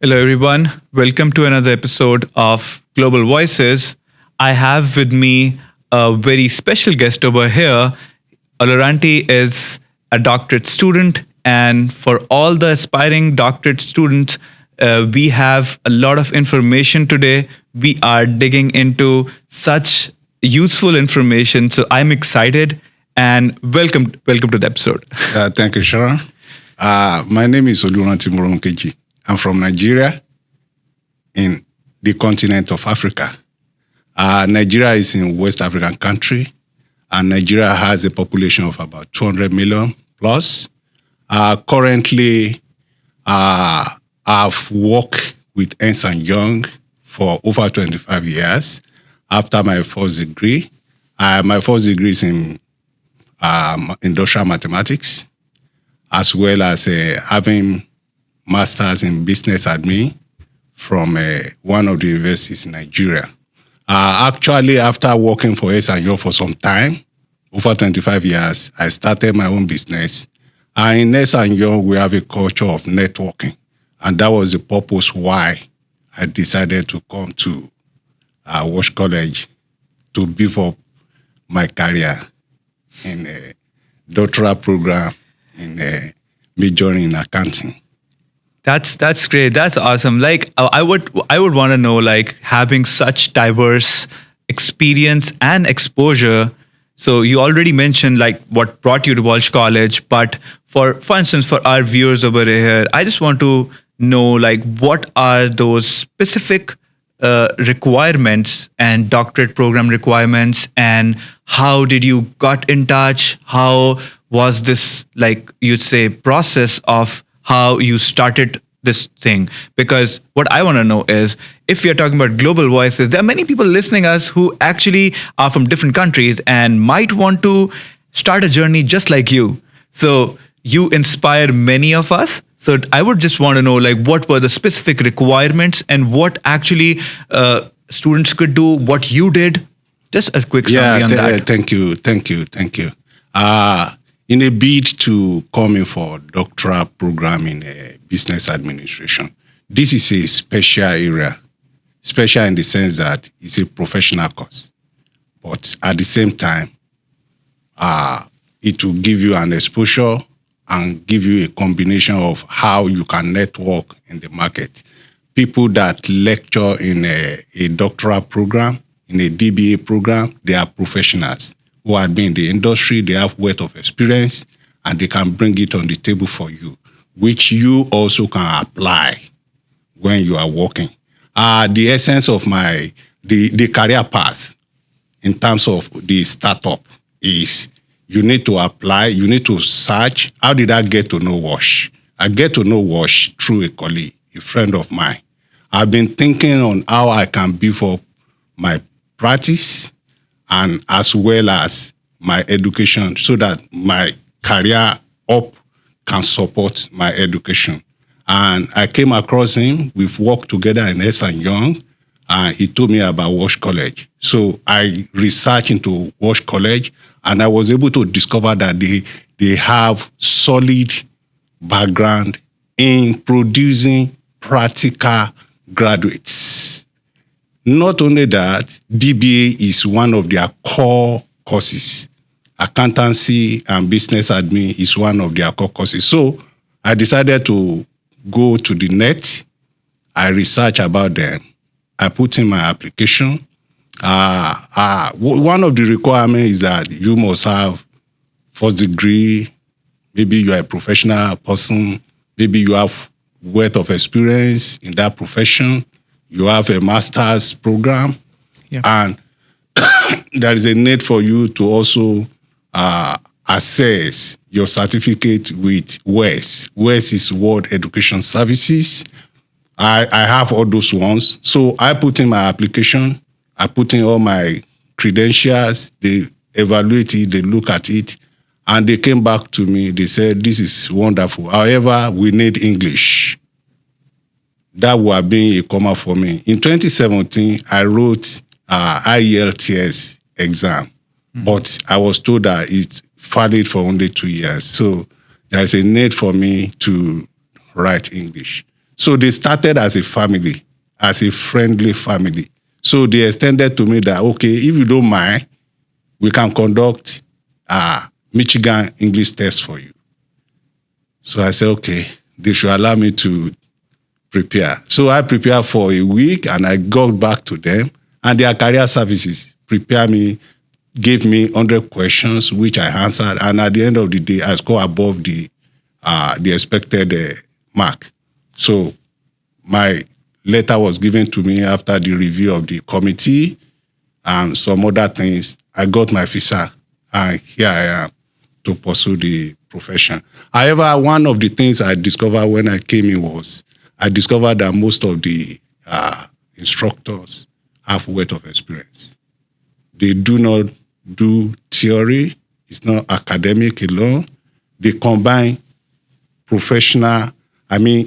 Hello, everyone. Welcome to another episode of Global Voices. I have with me a very special guest over here. Oluranti is a doctorate student, and for all the aspiring doctorate students, we have a lot of information today. We are digging into such useful information, so I'm excited. And welcome to the episode. Thank you, Sharon. My name is Oluranti. I'm from Nigeria in the continent of Africa. Nigeria is in West African country, and Nigeria has a population of about 200 million plus. Currently, I've worked with Ernst& Young for over 25 years after my first degree. My first degree is in industrial mathematics, as well as having master's in business admin from one of the universities in Nigeria. Actually, after working for S&U for some time, over 25 years, I started my own business. In S&U, we have a culture of networking. And that was the purpose why I decided to come to Walsh College to beef up my career in a doctoral program in majoring in accounting. That's great. That's awesome. Like I would want to know, like, having such diverse experience and exposure. So you already mentioned like what brought you to Walsh College, but for instance, for our viewers over here, I just want to know, like, what are those specific requirements and doctorate program requirements, and how did you got in touch? How was this, like, you'd say, process of how you started this thing? Because what I want to know is, if we are talking about global voices, there are many people listening us who actually are from different countries and might want to start a journey just like you. So you inspire many of us. So I would just want to know, like, what were the specific requirements and what actually students could do, what you did. Just a quick summary on that. Thank you. In a bid to come in for doctoral program in business administration, this is a special area, special in the sense that it's a professional course, but at the same time, it will give you an exposure and give you a combination of how you can network in the market. People that lecture in a doctoral program, in a DBA program, they are professionals who have been in the industry, they have wealth of experience, and they can bring it on the table for you, which you also can apply when you are working. The essence of the career path in terms of the startup is you need to apply, you need to search. How did I get to know Walsh? I get to know Walsh through a colleague, a friend of mine. I've been thinking on how I can beef up my practice and as well as my education so that my career up can support my education. And I came across him. We've worked together in S& Young, and he told me about Walsh College. So I researched into Walsh College, and I was able to discover that they have solid background in producing practical graduates. Not only that, DBA is one of their core courses. Accountancy and business admin is one of their core courses. So I decided to go to the net. I researched about them. I put in my application. One of the requirements is that you must have first degree. Maybe you are a professional person. Maybe you have wealth of experience in that profession. You have a master's program. Yeah. And there is a need for you to also assess your certificate with WES. WES is World Education Services. I have all those ones. So I put in my application. I put in all my credentials. They evaluate it. They look at it. And they came back to me. They said, this is wonderful. However, we need English. That would have been a comma for me. In 2017, I wrote IELTS exam, but I was told that it's valid for only 2 years. So there's a need for me to write English. So they started as a family, as a friendly family. So they extended to me that, okay, if you don't mind, we can conduct a Michigan English test for you. So I said, okay, they should allow me to prepare. So I prepared for a week and I got back to them, and their career services gave me 100 questions, which I answered. And at the end of the day, I scored above the expected mark. So my letter was given to me after the review of the committee and some other things. I got my visa, and here I am to pursue the profession. However, one of the things I discovered when I came in was I discovered that most of the instructors have wealth of experience. They do not do theory. It's not academic alone. They combine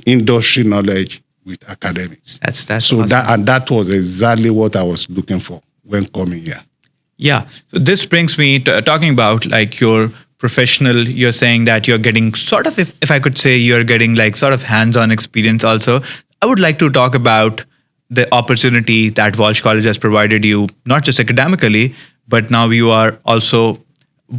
industry knowledge with academics. That's so awesome. that was exactly what I was looking for when coming here. Yeah. So this brings me to talking about like your professional, you're saying that you're getting sort of, if I could say, you're getting like sort of hands-on experience also. I would like to talk about the opportunity that Walsh College has provided you, not just academically, but now you are also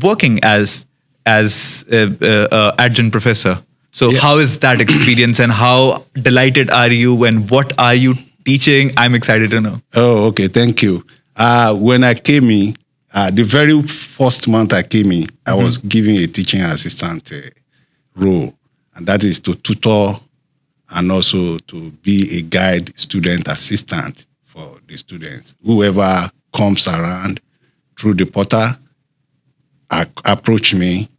working as adjunct professor. So how is that experience, and how delighted are you, and what are you teaching? I'm excited to know. Oh, okay. Thank you. When I came in, the very first month I came in, I was given a teaching assistant role, and that is to tutor and also to be a guide student assistant for the students. Whoever comes around through the portal, approach me,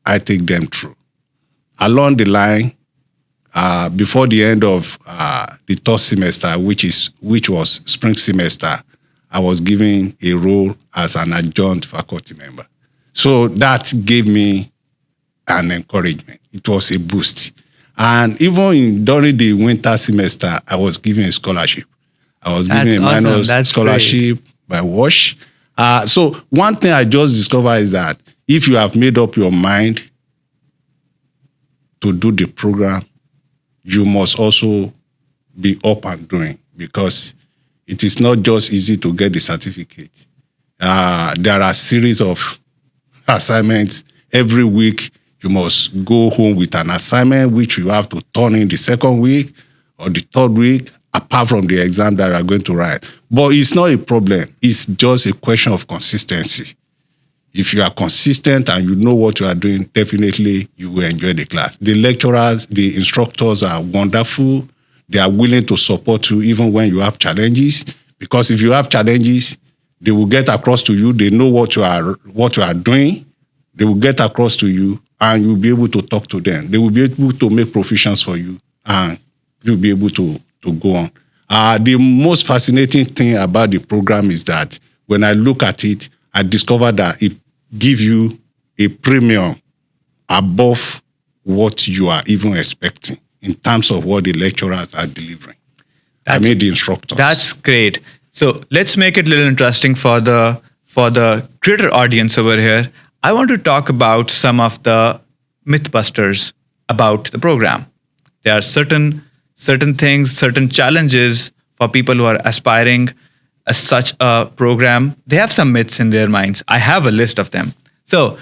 I take them through. Along the line, before the end of the third semester, which was spring semester, I was given a role as an adjunct faculty member. So that gave me an encouragement. It was a boost. And even during the winter semester, I was given a scholarship. I was given a minor scholarship by Walsh. So one thing I just discovered is that if you have made up your mind to do the program, you must also be up and doing, because it is not just easy to get the certificate. There are a series of assignments. Every week, you must go home with an assignment, which you have to turn in the second week or the third week, apart from the exam that you are going to write. But it's not a problem. It's just a question of consistency. If you are consistent and you know what you are doing, definitely you will enjoy the class. The lecturers, the instructors are wonderful. They are willing to support you even when you have challenges, because if you have challenges, they will get across to you. They know what you are doing. They will get across to you, and you'll be able to talk to them. They will be able to make provisions for you, and you'll be able to go on. The most fascinating thing about the program is that when I look at it, I discovered that it gives you a premium above what you are even expecting in terms of what the lecturers are delivering. The instructors. That's great. So let's make it a little interesting for the greater audience over here. I want to talk about some of the mythbusters about the program. There are certain things, certain challenges for people who are aspiring as such a program. They have some myths in their minds. I have a list of them. So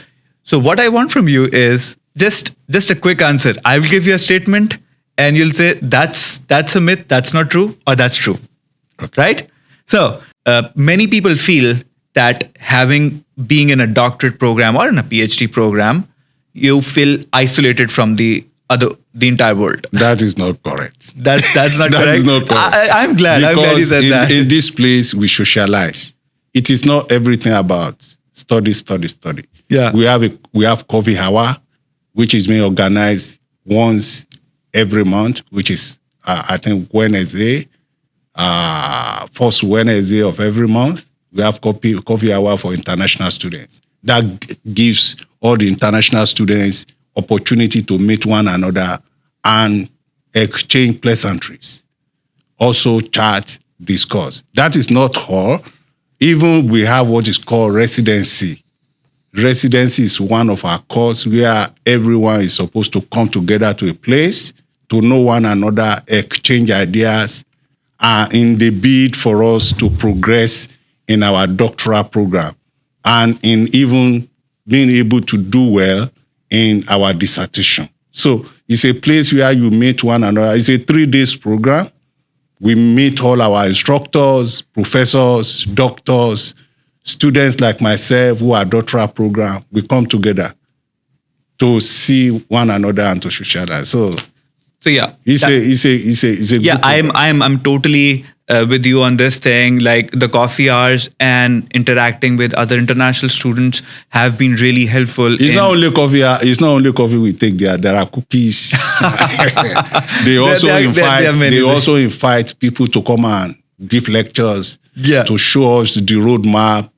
what I want from you is just a quick answer. I will give you a statement, and you'll say that's a myth, that's not true, or that's true. Okay. Right? So many people feel that being in a doctorate program or in a PhD program, you feel isolated from the entire world. That is not correct. That's not correct. That is not correct. I'm glad you said that. In this place, we socialize. It is not everything about study. Yeah. We have coffee hour, which is being organized once every month, which is I think Wednesday, first Wednesday of every month. We have coffee hour for international students. That gives all the international students opportunity to meet one another and exchange pleasantries. Also chat, discuss. That is not all. Even we have what is called residency. Residency is one of our courses where everyone is supposed to come together to a place to know one another, exchange ideas, in the bid for us to progress in our doctoral program and in even being able to do well in our dissertation. So it's a place where you meet one another. It's a 3 days program. We meet all our instructors, professors, doctors, students like myself who are doctoral program. We come together to see one another and to socialize. So yeah, it's a yeah, good program. I'm totally with you on this thing. Like the coffee hours and interacting with other international students have been really helpful. It's not only coffee. It's not only coffee we take there. There are cookies. They also invite. They also invite people to come and give lectures. Yeah. To show us the roadmap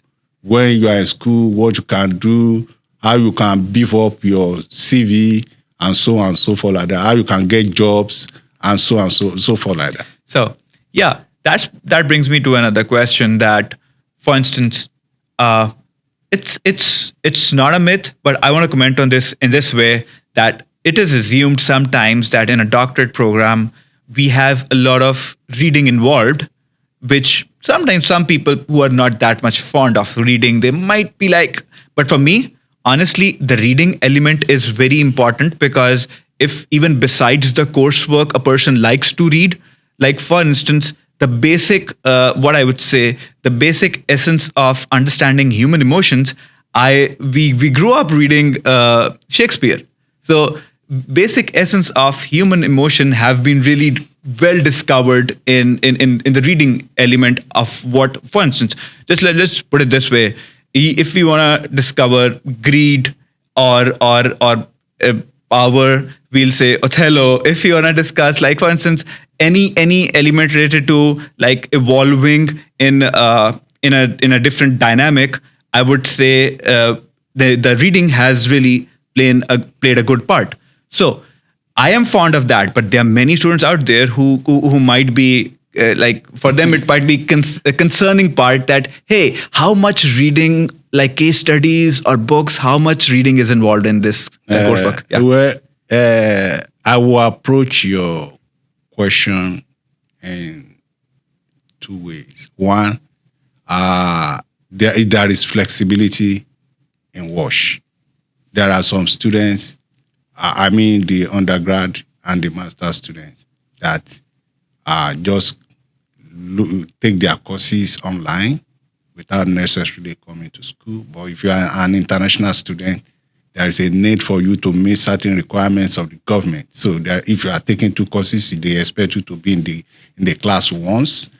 when you are in school, what you can do, how you can beef up your CV, and so on and so forth like that. How you can get jobs, and so on so forth like that. So yeah, that brings me to another question. That, for instance, it's not a myth, but I want to comment on this in this way, that it is assumed sometimes that in a doctorate program we have a lot of reading involved, which sometimes some people who are not that much fond of reading, they might be like, but for me, honestly, the reading element is very important, because if even besides the coursework a person likes to read, like for instance, the basic, what I would say, the basic essence of understanding human emotions, we grew up reading Shakespeare. So basic essence of human emotion have been really well discovered in the reading element of what, for instance, let's put it this way. If we want to discover greed or power, we'll say Othello. If you want to discuss, like for instance, any element related to like evolving in a different dynamic, I would say the reading has really played a good part. So I am fond of that, but there are many students out there who might be like, for them it might be a concerning part that, hey, how much reading, like case studies or books, how much reading is involved in this coursework? Yeah. Well, I will approach your question in 2 ways. One, there is flexibility in Walsh. There are some students, I mean the undergrad and the master students, that just take their courses online without necessarily coming to school. But if you are an international student, there is a need for you to meet certain requirements of the government. So that if you are taking 2 courses, they expect you to be in the class once.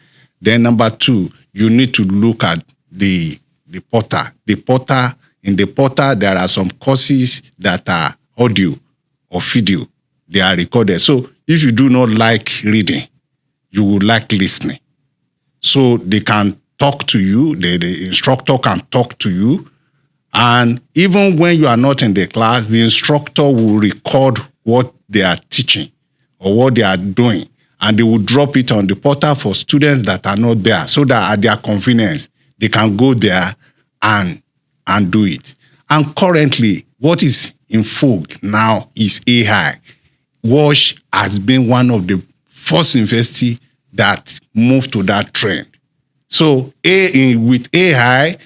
Then number 2, you need to look at the portal. In the portal, there are some courses that are audio or video. They are recorded. So if you do not like reading, you would like listening. So they can talk to you, the instructor can talk to you, and even when you are not in the class, the instructor will record what they are teaching or what they are doing, and they will drop it on the portal for students that are not there, so that at their convenience, they can go there and do it. And currently, what is in vogue now is AI. Walsh has been one of the first university that moved to that trend. So with AI,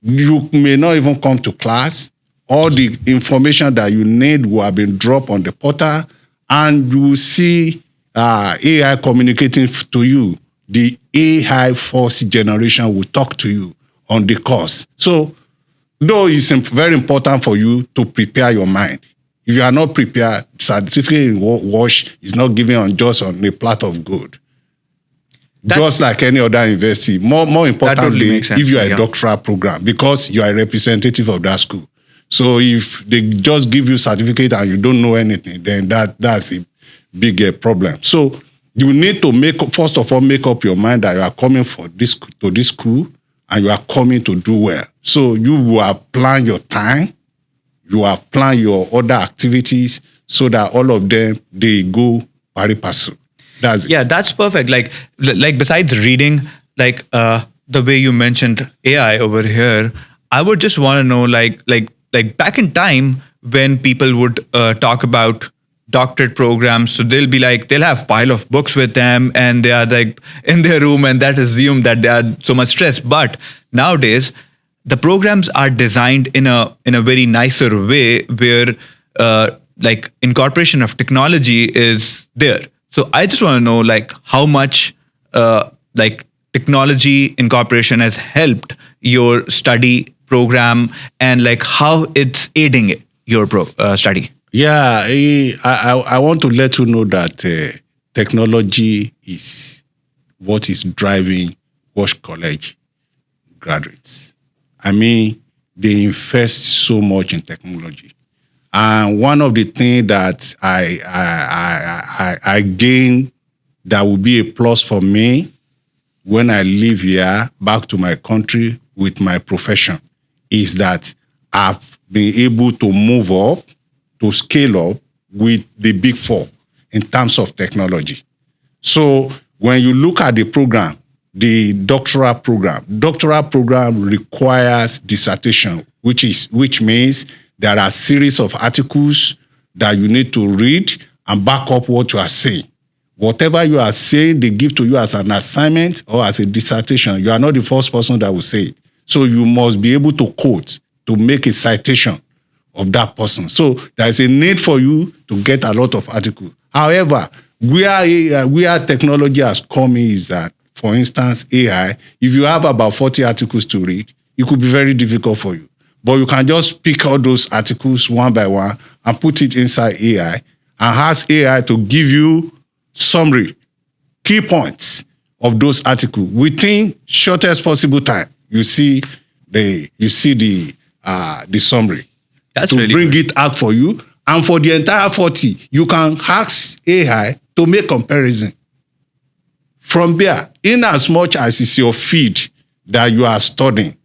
you may not even come to class. All the information that you need will have been dropped on the portal, and you will see AI communicating to you. The AI first generation will talk to you on the course. So, though it's very important for you to prepare your mind. If you are not prepared, certificate in Walsh is not given just on a plate of gold. Just like any other university. More importantly, if you are a doctoral program, because you are a representative of that school. So if they just give you certificate and you don't know anything, then that's a big problem. So you need to first of all, make up your mind that you are coming to this school and you are coming to do well. So you will have planned your time, you have planned your other activities, so that all of them, they go pari passu. That's perfect. Like besides reading, like the way you mentioned AI over here, I would just want to know, like back in time when people would talk about doctorate programs, so they'll have pile of books with them, and they are like in their room, and that assume that they are so much stressed. But nowadays, the programs are designed in a very nicer way, where like incorporation of technology is there. So I just want to know, like, how much like technology incorporation has helped your study program, and like how it's aiding your study. Yeah, I want to let you know that technology is what is driving Walsh College graduates. I mean, they invest so much in technology. And one of the things that I gain that will be a plus for me when I leave here back to my country with my profession is that I've been able to move up, to scale up with the big four in terms of technology. So when you look at the program, the doctoral program requires dissertation, which means there are a series of articles that you need to read and back up what you are saying. Whatever you are saying, they give to you as an assignment or as a dissertation. You are not the first person that will say it. So you must be able to quote, to make a citation of that person. So there is a need for you to get a lot of articles. However, where technology has come is that, for instance, AI, if you have about 40 articles to read, it could be very difficult for you. But you can just pick out those articles one by one and put it inside AI and ask AI to give you summary, key points of those articles within shortest possible time. You see the summary. That's to really bring good. it out for you. And for the entire 40, you can ask AI to make comparison. From there, in as much as it's your field that you are studying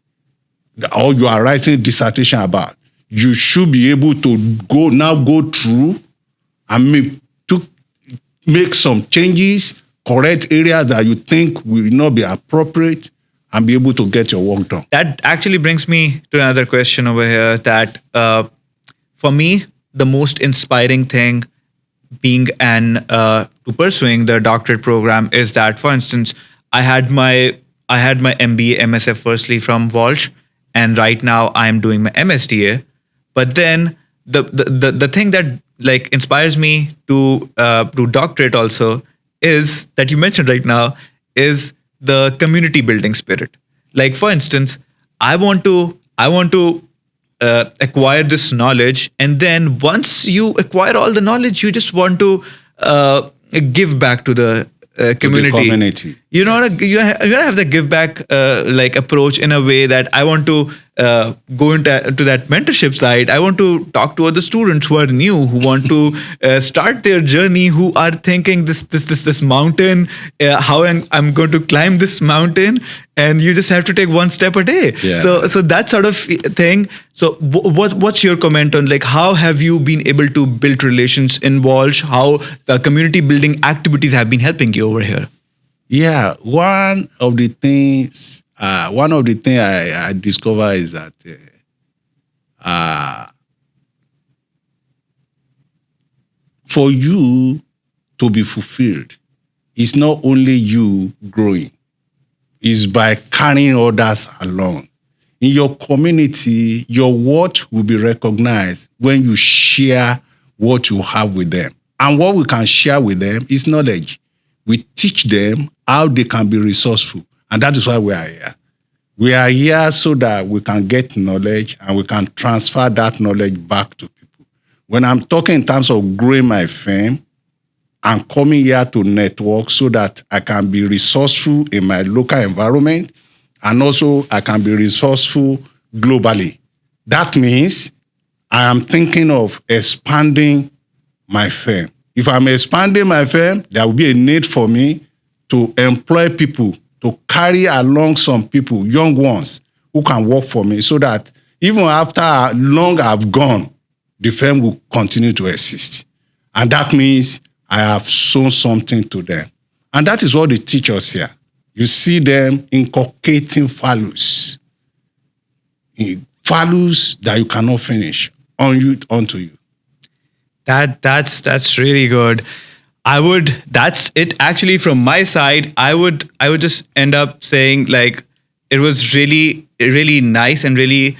or you are writing dissertation about, you should be able to go through and make some changes, correct areas that you think will not be appropriate, and be able to get your work done. That actually brings me to another question over here, that for me, the most inspiring thing being to pursuing the doctorate program is that, for instance, I had my MBA MSF firstly from Walsh, and right now I'm doing my MSDA. But then the thing that like inspires me to do doctorate also is that you mentioned right now is the community building spirit. Like, for instance, I want to acquire this knowledge, and then once you acquire all the knowledge, you just want to give back to the community. You know, Yes. you gotta have the give back like approach in a way that I want to go into to that mentorship side. I want to talk to other students who are new, who want to start their journey, who are thinking this mountain, how I'm going to climb this mountain, and you just have to take one step a day. Yeah. So that sort of thing. So what's your comment on, like, how have you been able to build relations in Walsh? How the community building activities have been helping you over here? Yeah, one of the things I discover is that for you to be fulfilled, it's not only you growing, it's by carrying others along. In your community, your worth will be recognized when you share what you have with them. And what we can share with them is knowledge. We teach them how they can be resourceful. And that is why we are here. We are here so that we can get knowledge and we can transfer that knowledge back to people. When I'm talking in terms of growing my firm, I'm coming here to network so that I can be resourceful in my local environment, and also I can be resourceful globally. That means I am thinking of expanding my firm. If I'm expanding my firm, there will be a need for me to employ people, to carry along some people, young ones, who can work for me, so that even after long I've gone, the firm will continue to exist. And that means I have shown something to them. And that is what they teach us here. You see them inculcating values that you cannot finish onto you. That's really good. That's it actually from my side. I would just end up saying like it was really nice and really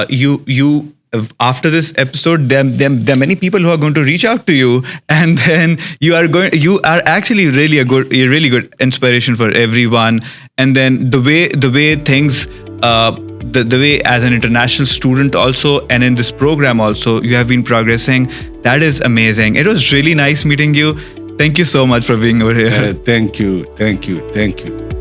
you after this episode there are many people who are going to reach out to you, and then you are actually a really good inspiration for everyone. And then the way things the way as an international student also, and in this program also, you have been progressing. That is amazing. It was really nice meeting you. Thank you so much for being over here. Thank you.